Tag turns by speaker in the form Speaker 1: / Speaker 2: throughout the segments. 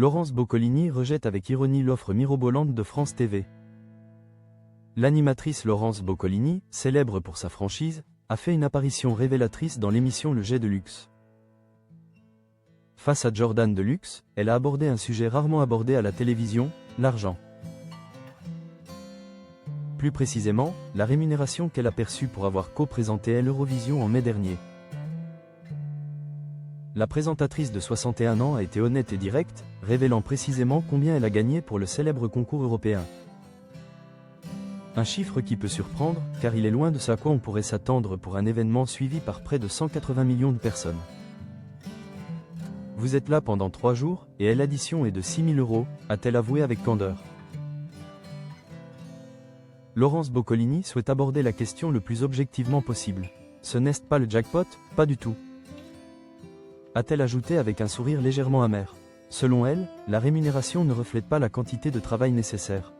Speaker 1: Laurence Boccolini rejette avec ironie l'offre mirobolante de France TV. L'animatrice Laurence Boccolini, célèbre pour sa franchise, a fait une apparition révélatrice dans l'émission Le Jet de Luxe. Face à Jordan Deluxe, elle a abordé un sujet rarement abordé à la télévision, l'argent. Plus précisément, la rémunération qu'elle a perçue pour avoir co-présenté l'Eurovision en mai dernier. La présentatrice de 61 ans a été honnête et directe, révélant précisément combien elle a gagné pour le célèbre concours européen. Un chiffre qui peut surprendre, car il est loin de ce à quoi on pourrait s'attendre pour un événement suivi par près de 180 millions de personnes. Vous êtes là pendant 3 jours, et l'addition est de 6 000 €, a-t-elle avoué avec candeur. Laurence Boccolini souhaite aborder la question le plus objectivement possible. Ce n'est pas le jackpot, pas du tout. A-t-elle ajouté avec un sourire légèrement amer. Selon elle, la rémunération ne reflète pas la quantité de travail nécessaire.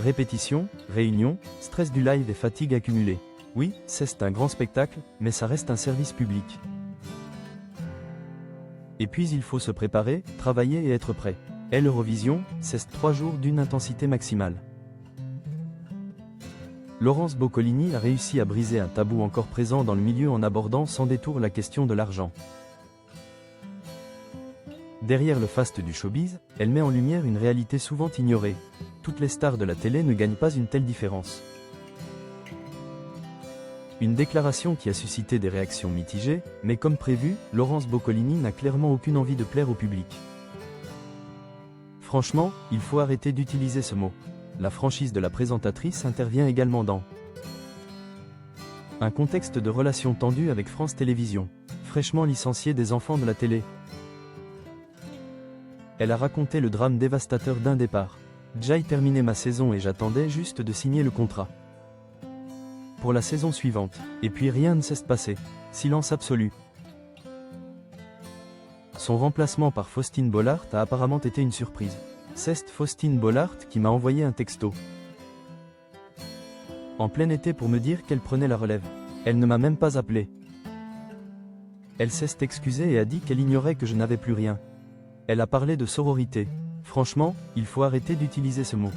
Speaker 1: Répétition, réunion, stress du live et fatigue accumulée. Oui, c'est un grand spectacle, mais ça reste un service public. Et puis il faut se préparer, travailler et être prêt. L'Eurovision, c'est 3 jours d'une intensité maximale. Laurence Boccolini a réussi à briser un tabou encore présent dans le milieu en abordant sans détour la question de l'argent. Derrière le faste du showbiz, elle met en lumière une réalité souvent ignorée. Toutes les stars de la télé ne gagnent pas une telle différence. Une déclaration qui a suscité des réactions mitigées, mais comme prévu, Laurence Boccolini n'a clairement aucune envie de plaire au public. Franchement, il faut arrêter d'utiliser ce mot. La franchise de la présentatrice intervient également dans un contexte de relations tendues avec France Télévisions, fraîchement licenciée des enfants de la télé. Elle a raconté le drame dévastateur d'un départ. J'ai terminé ma saison et j'attendais juste de signer le contrat pour la saison suivante, et puis rien ne s'est passé. Silence absolu. Son remplacement par Faustine Bollaert a apparemment été une surprise. C'est Faustine Bollaert qui m'a envoyé un texto en plein été pour me dire qu'elle prenait la relève. Elle ne m'a même pas appelé. Elle s'est excusée et a dit qu'elle ignorait que je n'avais plus rien. Elle a parlé de sororité. Franchement, il faut arrêter d'utiliser ce mot.